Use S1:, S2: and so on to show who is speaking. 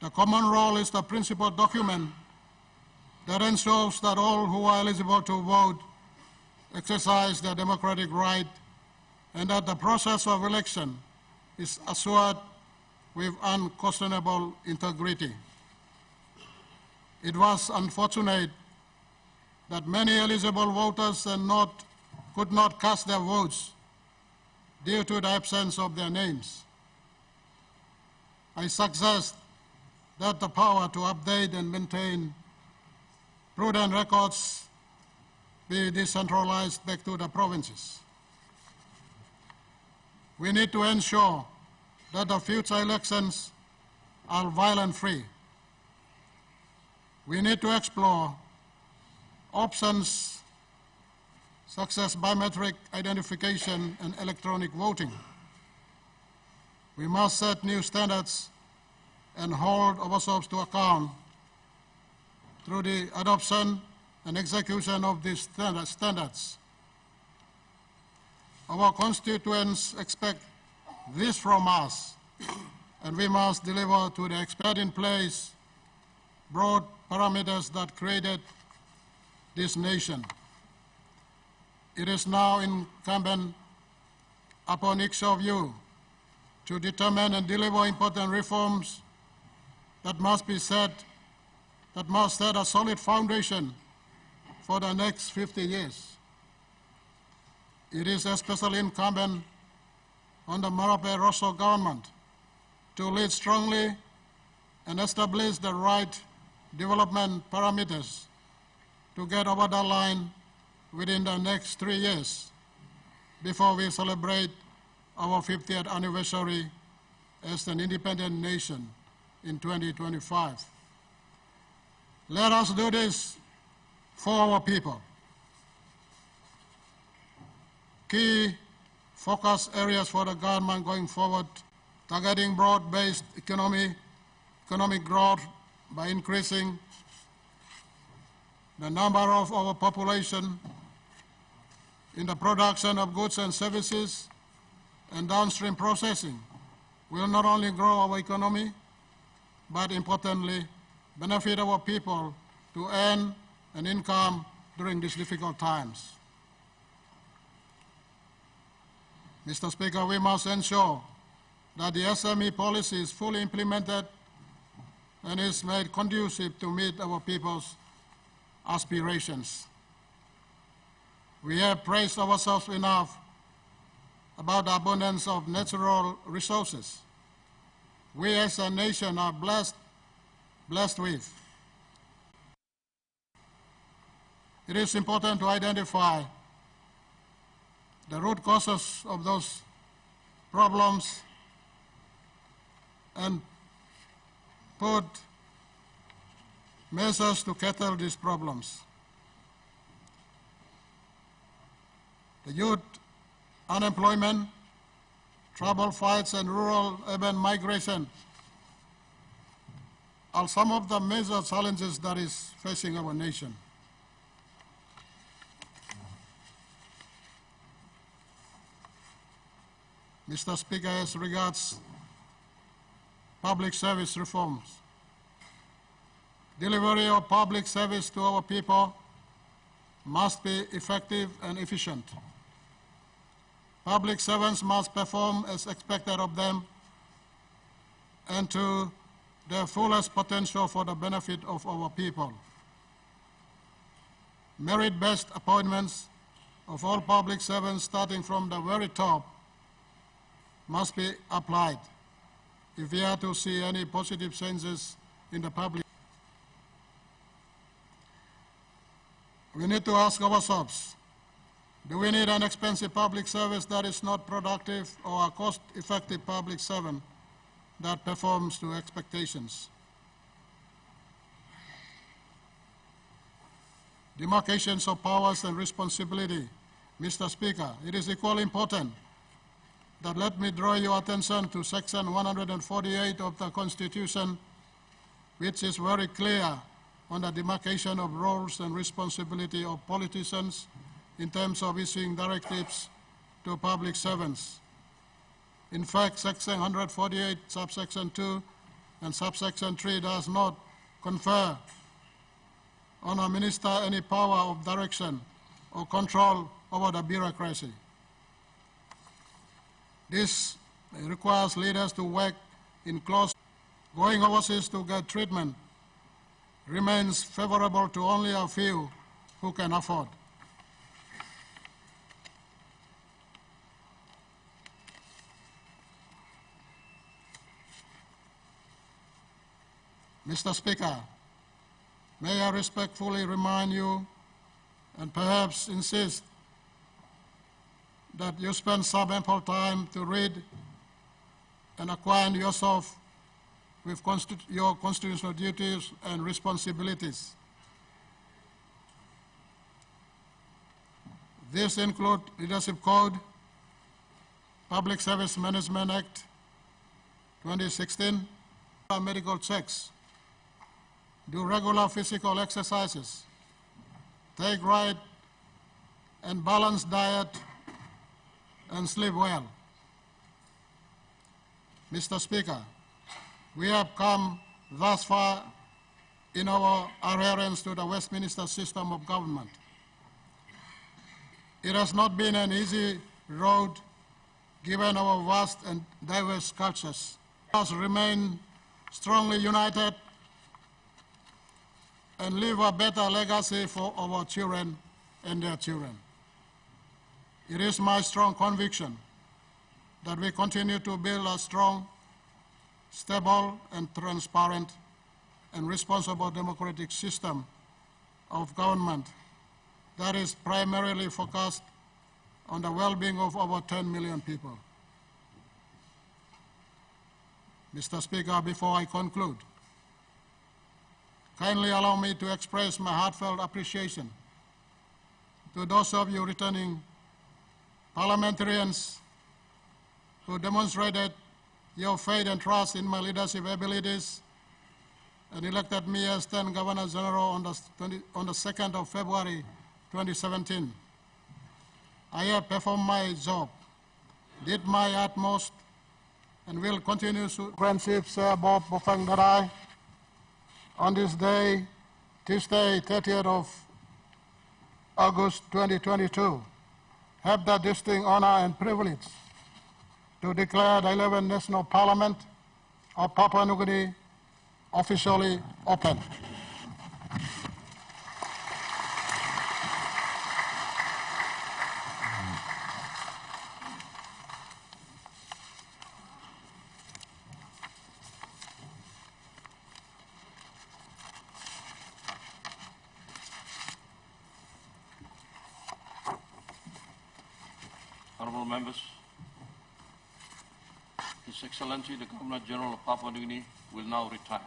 S1: The common roll is the principal document that ensures that all who are eligible to vote exercise their democratic right and that the process of election is assured with unquestionable integrity. It was unfortunate that many eligible voters could not cast their votes due to the absence of their names. I suggest that the power to update and maintain prudent records be decentralized back to the provinces. We need to ensure that the future elections are violence-free. We need to explore options such as biometric identification and electronic voting. We must set new standards and hold ourselves to account through the adoption and execution of these standards. Our constituents expect this from us, and we must deliver to the expert in place broad parameters that created this nation. It is now incumbent upon each of you to determine and deliver important reforms that must set a solid foundation for the next 50 years. It is especially incumbent on the Marape Rosso government to lead strongly and establish the right development parameters to get over the line within the next 3 years before we celebrate our 50th anniversary as an independent nation in 2025. Let us do this for our people. Key focus areas for the government going forward: targeting broad-based economic growth by increasing the number of our population in the production of goods and services and downstream processing will not only grow our economy, but importantly, benefit our people to earn an income during these difficult times. Mr. Speaker, we must ensure that the SME policy is fully implemented and is made conducive to meet our people's aspirations. We have praised ourselves enough about the abundance of natural resources we as a nation are blessed with. It is important to identify the root causes of those problems and put measures to tackle these problems. The youth unemployment, tribal fights, and rural urban migration are some of the major challenges that is facing our nation. Mr. Speaker, as regards public service reforms, delivery of public service to our people must be effective and efficient. Public servants must perform as expected of them and to their fullest potential for the benefit of our people. Merit-based appointments of all public servants, starting from the very top, must be applied if we are to see any positive changes in the public. We need to ask ourselves, do we need an expensive public service that is not productive, or a cost-effective public servant that performs to expectations? Demarcations of powers and responsibility. Mr. Speaker, it is equally important that let me draw your attention to Section 148 of the Constitution, which is very clear on the demarcation of roles and responsibility of politicians in terms of issuing directives to public servants. In fact, Section 148, subsection 2, and subsection 3 does not confer on a minister any power of direction or control over the bureaucracy. This requires leaders to work in close. Going overseas to get treatment remains favorable to only a few who can afford. Mr. Speaker, may I respectfully remind you and perhaps insist that you spend some ample time to read and acquaint yourself with your constitutional duties and responsibilities. These include Leadership Code, Public Service Management Act 2016, medical checks, do regular physical exercises, take right and balanced diet, and sleep well. Mr. Speaker, we have come thus far in our adherence to the Westminster system of government. It has not been an easy road given our vast and diverse cultures. We must remain strongly united and leave a better legacy for our children and their children. It is my strong conviction that we continue to build a strong, stable, and transparent and responsible democratic system of government that is primarily focused on the well-being of over 10 million people. Mr. Speaker, before I conclude, kindly allow me to express my heartfelt appreciation to those of you returning parliamentarians who demonstrated your faith and trust in my leadership abilities and elected me as 10th Governor General on the 2nd of February 2017. I have performed my job, did my utmost, and will continue to. Friendship, Sir Bob Bofangdarai, on this day, Tuesday, 30th of August 2022, have the distinct honor and privilege to declare the 11th National Parliament of Papua New Guinea officially open.
S2: Honourable members, His Excellency the Governor General of Papua New Guinea will now retire.